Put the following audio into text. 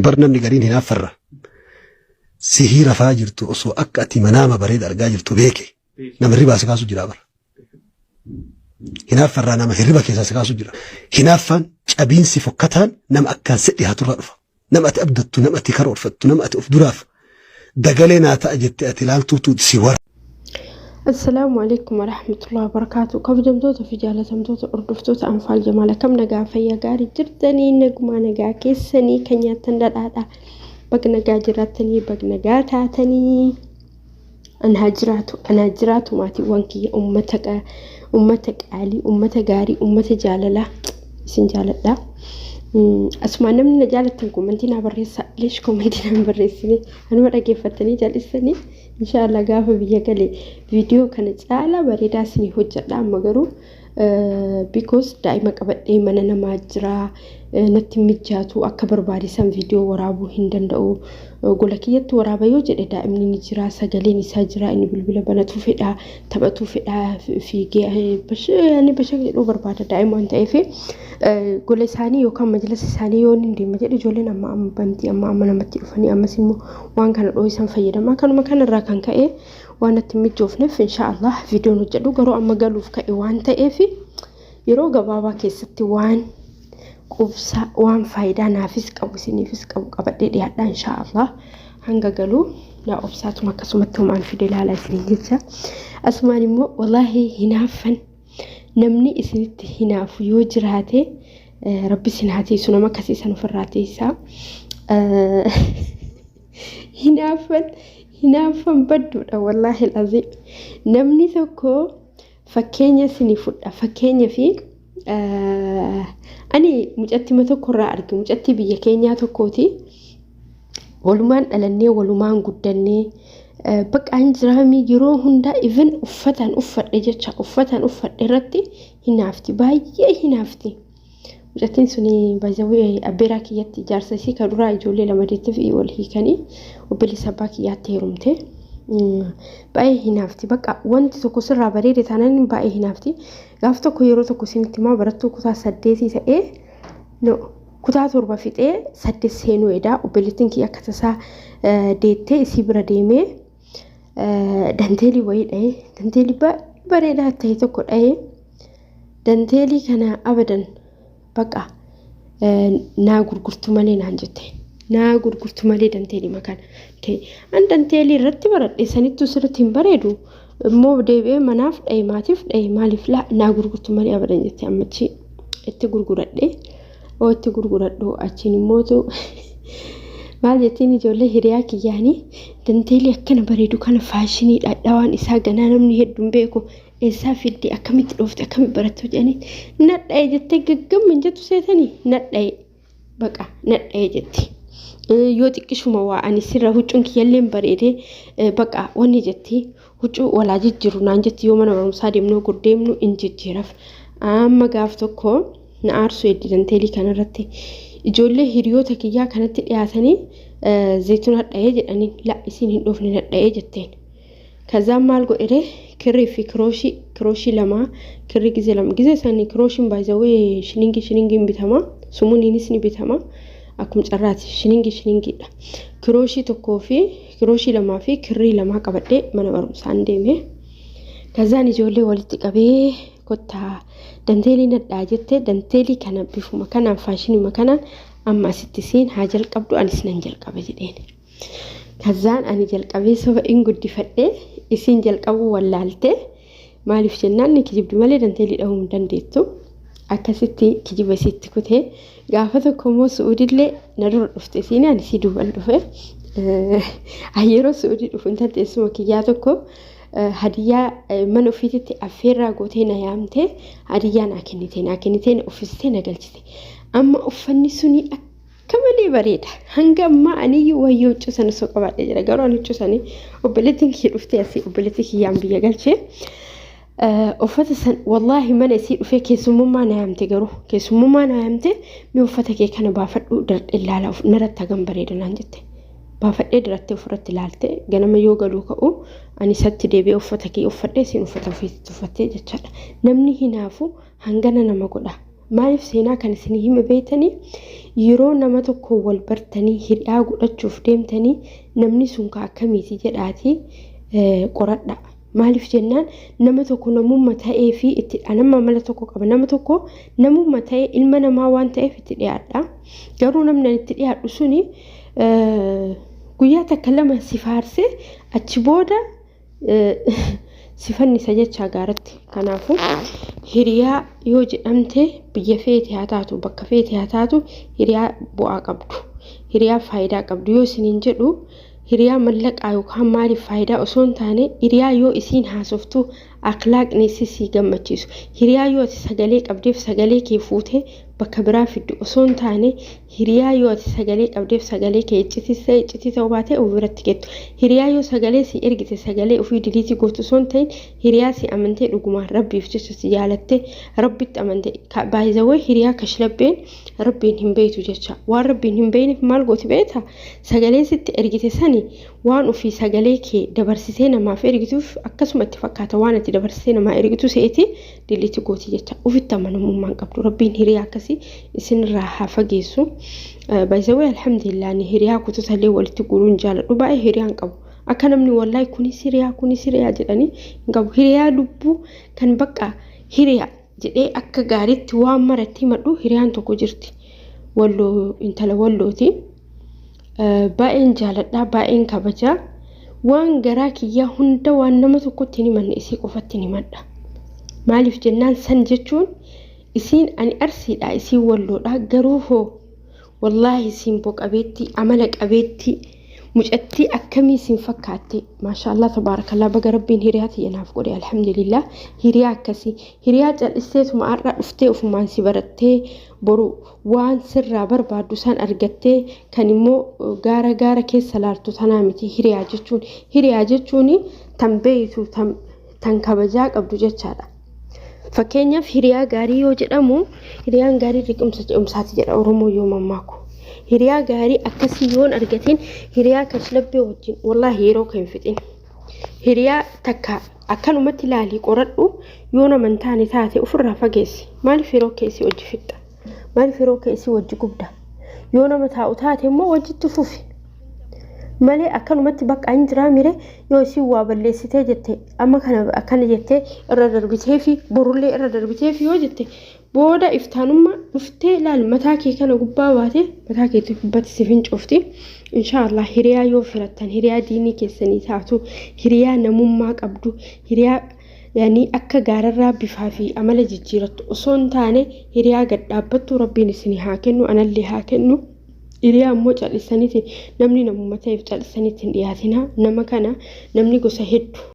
برنامج قرين هنا فرّ سهير فاجر تؤسو أكتي منام بريد أرجاجر تبيكي نم الربا سكاسو جرابر هنا فرّ نم الربا كيسا سكاسو جرا هنا فن أبين سفكتان نم أكان سدي هترفع نم أتأبدت نم أتكرر فت نم أتأفدراف دقلنا تأجت أتلال توتو سوار. السلام عليكم ورحمة الله وبركاته. كيف جمتوت في جالة جمتوت أردفتوت أنفال جمالة كم نجا فيا جاري جردني نجما نجا كيسني كنيا تندر هذا بق نجا جراتني بق نجا تعتني أنا هجرات ماتي وانكي أمتك علي أمتك جاري أمتك جالة سنجالة أسمعنا من نجالة كومنتينا بريسة ليش كومنتينا بريسني أنا مرة كيفتني جالسني إن شاء الله قافة بيجالي فيديو كانت على بريداسني هجة لا مجرو because دائما دائما أنا ما أجرا نتمجاتو أكبر باريسان فيديو ورابو هندن دو قولكية ورابا يوجد دائما نجرا سجليني ساجرا إني بالبلا بناتو فيها تبعتو فيها في جه بش يعني بشكل أوبر بعد دائما أنت إيه قولي ثاني يوكم مجلس ثاني يوم ندي مجلس جولنا أما بنتي أما أنا متلفني أما سمو وان كان الرئيسان فيدا ما كان الراكان كأيه وانا تمجوف نف إن شاء الله فيديو نجدو قرو أما قالوا في كأي وان تأفي يروق بابا كيستي وان قبسا وان فايدا نافس قبسيني فس قبدي دي هذا إن شاء الله هنگا قالوا لا أبسات ما كسمتهم عن فيديو لا سنجلسا أسمعني مو والله هنافن نمني إسنت هناف يوجراتي ربي سنهاتي سنو ما كسي سنفراتي سا هنافن بدو والله العظيم نمني ثكو فكينيا سنفوت فكينيا في أني مجأتي ما ثكو رأيك مجأتي بيا كينيا ثكوتي ولمان ألني ولمان قدني بق أنجرامي يرو هندا إذن أفتن إجتشا أفتن إرتي هنافتي باي هنافتي مجأتين سني بزوي أبراكي يتي جارسي كدورا يجولي لما ديتفي والهيكاني وبلي سباكي ياتي رمتي باي هنافتي بق وانت تكسر رابريري تانين باي هنافتي غافتو كيرو تكسينتي ما برتو كتا سديتي سأيه نو كتا تربا فيت إيه سدس هنو إدا وبلتنكي أكتسا ديتي سيبرا ديمي دانتيلي ويد إيه دانتيلي بريدا تهيتو إيه دانتيلي كان أبدا بقى نا غرغرتو مالي نانجتي نا غرغرتو مالي دانتيلي مكان تي أن دانتيلي رتي برد إسانيتو سرتين بريدو مو بدي مناف أي ماتف أي مالف لا نا غرغرتو مالي أبدا جتي أمتي إتي غرغرت إيه أو إتي غرغرت دو أتشيني موتو maal jettiin ijoollee hiriyaa kiyyaanii danteelii akkana bareedu kana faashinii dhadhaawaan isaa ganaa namni hedduun beeku eessaa fiddi akkamitti dhoofte akkamitti barattu jedhanii nadha'e jettee gaggamman jettu seetanii nadha'e baqa nadha'e jetti yoo xiqqishuma waa ani sirra huccuun kiyyalleen bareedee baqa wanni jetti huccuu walaa jijjiiru naan jetti yoo mana barumsaa deemnoo gurdeemnu in jijjiiraaf amma gaaf tokko na aarsu eddi danteelii kanarratti ijoollee hiriyoota kiyyaa kanatti dhiyaatanii zayituun hadha'ee jedhanii la isin hin dhoofne hadha'ee jetteen kazaan maal godhe kirrii fi kirooshii lama kirrii gize lama gize sanii kirooshiin baay'ee shilingiin bitama sumuuniinis ni bitama akkuma carraati shilingiidha kirooshii tokkoo fi kirooshii lamaa fi kirrii lamaa qabadhee mana barumsaan deeme kazaan ijoollee walitti qabee kottaa danteelii nadhaa jettee danteelii kana bifuma kanaan faashinii makanaan amma asittisiin haa jalqabdu anis nan jalqaba jedheen kazaan ani jalqabee soba in guddifadhee isin jalqabu wallaaltee maaliif jennaan ni kijibdu malee danteelii dhahuu hin dandeettu akkasitti kijiba sitti kutee gaafa tokko immoo su'uudillee na dura dhufte isiin ani si duuban dhufe yeroo su'uudii dhufu inta teessuma kiyyaa tokko hadiyyaa mana ofiititti affeerraa gootee na yaamtee hadiyyaa naa kennitee na uffistee na galchite amma uffanni suni akka malee bareeda hanga ammaa aniyyuu wayyoo huccuu sana soo qabaadhee jira garuu ani huccuu sanii obboleettiin kiyya dhuftee asii obboleettii kiyyaan biyya galchee uffata san wallaahi mana isii dhufee keessummaa na yaamte garuu keessummaa na yaamte mi uffata kee kana baafadhu ilaala narratti hagam bareeda naan jette baafadhee dirattee ofirratti ilaalte ganama yoo galuu ka'u ani satti deebi'ee uffata kee uffadhee siin uffata ofiitti uffattee jechaadha namni hinaafu hangana nama godha maaliif seenaa kan isin hime beektanii yeroo nama tokko wal bartanii hiriyaa godhachuuf deemtanii namni sun ka akkamiiti jedhaati qoradha. Maaliif jennaan nama tokko namummaa ta'ee fi itti nama mala tokko qaba nama tokko namummaa ta'ee ilma namaa waan ta'eef itti dhiyaadha. Garuu namni itti dhiyaadhu suni guyyaa takka lama si faarse achi booda sifannisa jecha gaaratti. Kanaafuu hiriyaa yoo jedhamte biyya feete haa taatu bakka feete haa taatu hiriyaa bu'aa qabdu. Hiriyaa faayidaa qabdu yoo isiniin jedhu hiriyaa mallaqaa yookaan maaliif faayidaa osoo hin taane hiriyaa yoo isiin haasoftu akhlaaqni si gammachiisu. Hiriyaa yoo ati sagalee qabdeef sagalee kee fuutee bakka biraa fiddu osoo hin taane hiriyaa yoo ati sagalee qabdeef sagalee kee iccitii ta'uu baate ofirratti geettu. Hiriyaa yoo sagalee si ergite sagalee ofii diliitii gootu osoo hin ta'in hiriyaa si amantee dhugumaan rabbiif jecha si jaalattee rabbitti amantee baay'izawee hiriyaa kashlabbeen rabbiin hin beektu jecha. Waan rabbiin hin beekneef maal gooti beektaa? Sagalee sitti ergite sani waan ofii sagalee kee dabarsitee namaaf ergituuf akkasuma itti fakkaata waan ati dabarsitee namaa ergitu se'eeti diliitii gooti jecha. Ofitti amanamummaan qabdu rabbiin hiriyaa akkasii isinirraa haa fageessu. Baay'izawee alhamdulillah ni hiriyaa kutusalee walitti guruun jaaladhu baay'ee hiriyaan qabu. Akka namni wallahi kunis hiriyaa jedhanii hin qabu. Hiriyaa lubbuu kan bakka hiriyaa jedhee akka gaariitti waan maratti madhu hiriyaan tokko jirti. Walloo intala wallooti. Baay'een jaaladhaa baay'een kabajaa. Waan garaa kiyyaa hunda waan nama tokkotti ni manne isii qofatti ni madha. Maaliif jennaan san jechuun isiin ani arsiidha isiin walloodha garuu hoo wallahi isiin boqabeetti amala qabeetti mucatti akkamii isiin fakkaatte maashaallah tabaarakallah baga rabbiin hiriyaa tiyanaaf godhe alhamdulillah. Hiriyaa akkasii hiriyaa cal'isteetuma har'a dhuftee ofumaan si barattee boru waan sirraa barbaaddu san argattee kan immoo gaara keessa laaltu tanaa miti hiriyaa jechuun tan beeytu tan kabajaa qabdu jechaadha. Fakkeenyaaf hiriyaa gaarii yoo jedhamu hiriyaan gaarii riqimsa ce'umsaati jedha Oromoo yoo mammaaku. Hiriyaa gaarii akkasii yoon argatiin hiriyaa kashlabbee wajjin wallahi yeroo kan fixin. Hiriyaa takka akkanumatti ilaalii qoradhu yoo nama hin taane taate ofirraa fageessi. Maaliif yeroo keessi wajji fixxa? Maaliif yeroo keessi wajji gubda? Yoo nama taa'u taate immoo wajjitti fufi. Malee akkanumatti bakka hin jiraa mire yoo isin waa balleessitee jette amma kana akkana jettee irra darbitee fi borullee irra darbitee fi yoo jette booda iftaanummaa dhuftee ilaal mataa kee kana gubbaa baate mataa keetti gubbatti si fincoofti. Inshaallah hiriyaa yoo filattan hiriyaa diinii keessanii taatu hiriyaa namummaa qabdu hiriyaa yani akka gaararraa bifaa fi amala jijjiirattu osoo hin taane hiriyaa gad dhaabbattu rabbiin isinii haa kennu anallee haa kennu. Hiriyaa immoo cal'isaniitiin namni namummaa ta'eef cal'isaniitiin dhiyaatina nama kana namni gosa hedduu